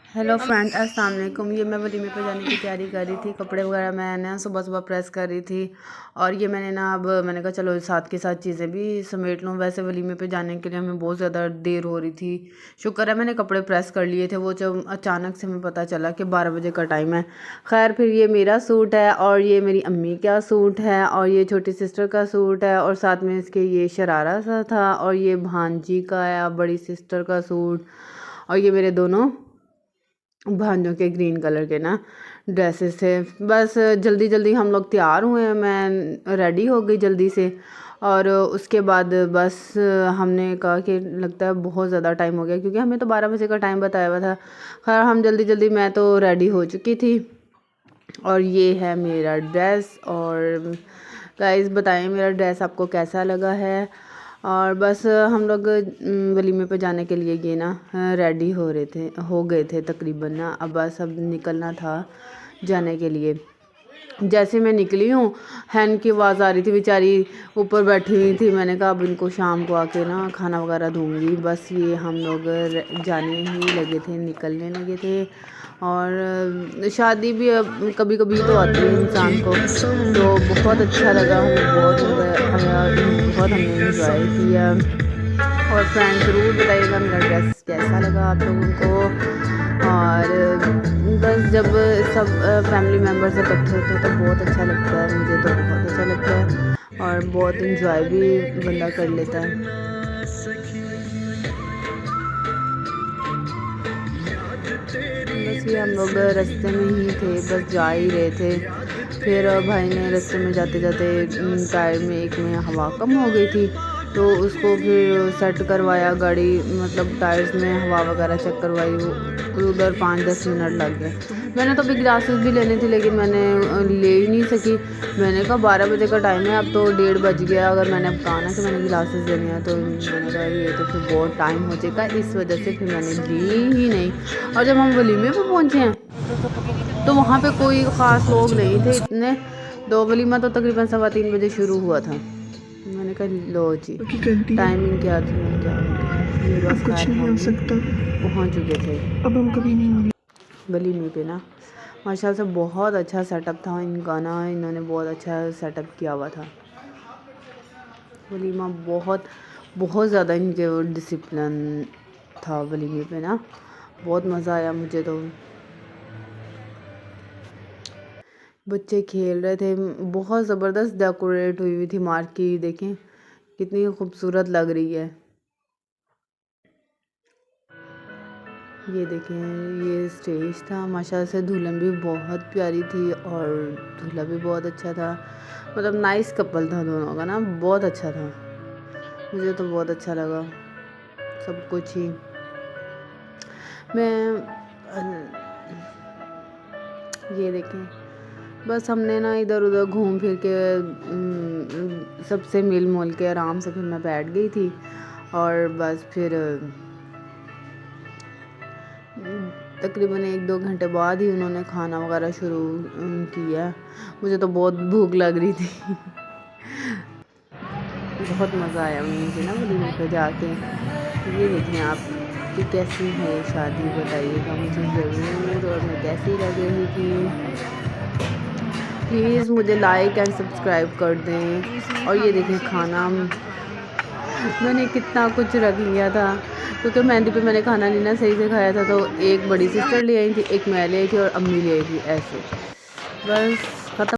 Hello friend, अस्सलाम वालेकुम। ये मैं वलीमे पे जाने की तैयारी कर रही थी। कपड़े वगैरह मैंने सुबह सुबह प्रेस कर रही थी और ये अब मैंने कहा चलो साथ के साथ चीज़ें भी समेट लूँ। वैसे वलीमे पे जाने के लिए हमें बहुत ज़्यादा देर हो रही थी। शुक्र है मैंने कपड़े प्रेस कर लिए थे। वो जब अचानक से हमें पता चला कि 12 बजे का टाइम है। खैर फिर ये मेरा सूट है और ये मेरी अम्मी का सूट है और ये छोटी सिस्टर का सूट है और साथ में इसके ये शरारा सा था और ये भांजी का है, बड़ी सिस्टर का सूट और ये मेरे दोनों भांजों के ग्रीन कलर के ड्रेसेस थे। बस जल्दी जल्दी हम लोग तैयार हुए, मैं रेडी हो गई जल्दी से और उसके बाद बस हमने कहा कि लगता है बहुत ज़्यादा टाइम हो गया क्योंकि हमें तो 12 बजे का टाइम बताया हुआ था। खैर हम जल्दी जल्दी, मैं तो रेडी हो चुकी थी और ये है मेरा ड्रेस। और गाइस बताएं मेरा ड्रेस आपको कैसा लगा है। और बस हम लोग वलीमे पे जाने के लिए ये रेडी हो गए थे तकरीबन अब बस अब निकलना था जाने के लिए। जैसे मैं निकली हूँ हैन की आवाज़ आ रही थी, बेचारी ऊपर बैठी हुई थी। मैंने कहा अब इनको शाम को आके खाना वगैरह दूँगी। बस ये हम लोग जाने ही लगे थे, निकलने लगे थे। और शादी भी अब कभी कभी तो आती है इंसान को, तो बहुत अच्छा लगा, हमें बहुत हमने इंजॉय किया। और फ्रेंड्स ज़रूर बताइएगा मेरा ड्रेस कैसा लगा आप लोगों को। और बस जब सब फैमिली मेम्बर्स इकट्ठे होते हैं तो बहुत अच्छा लगता है, मुझे तो बहुत अच्छा लगता है और बहुत इंजॉय भी बंदा कर लेता है। बस ये हम लोग रास्ते में ही थे, बस जा ही रहे थे। फिर भाई ने रास्ते में जाते जाते टायर में एक में हवा कम हो गई थी तो उसको फिर सेट करवाया गाड़ी, मतलब टायर्स में हवा वगैरह चेक करवाई। उधर 5-10 मिनट लग गए। मैंने तो अभी ग्लासेस भी लेनी थी लेकिन मैंने ले ही नहीं सकी। मैंने कहा 12 बजे का टाइम है, अब तो 1:30 बज गया। अगर मैंने अब कहा ना कि मैंने ग्लासेस लेने हैं तो मैंने कहा ये तो फिर बहुत टाइम हो जाएगा, इस वजह से फिर मैंने ली ही नहीं। और जब हम वलीमे पे पहुँचे हैं तो वहाँ पे कोई ख़ास लोग नहीं थे इतने। दो वलीमा तो तकरीबन 3:15 बजे शुरू हुआ था। मैंने कहा लो जी टाइमिंग क्या थी, क्या कुछ नहीं हो सकता। पहुँच चुके थे अब हम कभी नहीं मिले वलीमे पे माशाल्लाह से बहुत अच्छा सेटअप था इनका इन्होंने बहुत अच्छा सेटअप किया हुआ था। वलीमा बहुत बहुत ज़्यादा इनके डिसिप्लिन था वलीमे पे बहुत मज़ा आया मुझे तो। बच्चे खेल रहे थे, बहुत ज़बरदस्त डेकोरेट हुई थी मार्केट, देखें कितनी खूबसूरत लग रही है। ये देखें ये स्टेज था, माशाल्लाह से दुल्हन भी बहुत प्यारी थी और दूल्हा भी बहुत अच्छा था। मतलब नाइस कपल था दोनों का बहुत अच्छा था। मुझे तो बहुत अच्छा लगा सब कुछ ही। मैं ये देखें बस हमने इधर उधर घूम फिर के सबसे मिल मोल के आराम से फिर मैं बैठ गई थी। और बस फिर तकरीबन 1-2 घंटे बाद ही उन्होंने खाना वगैरह शुरू किया। मुझे तो बहुत भूख लग रही थी बहुत मज़ा आया मुझे वलीमे पे जाके। ये देखें आप कि कैसी है शादी, बताइएगा मुझे ज़रूर और मैं कैसी लग रही थी। प्लीज़ मुझे लाइक एंड सब्सक्राइब कर दें। और ये देखें खाना मैंने कितना कुछ रख लिया था क्योंकि मेहंदी पे मैंने खाना नहीं सही से खाया था। तो एक बड़ी सिस्टर ले आई थी, एक मैं ले आई थी और अम्मी ले आई थी, ऐसे बस ख़त्म।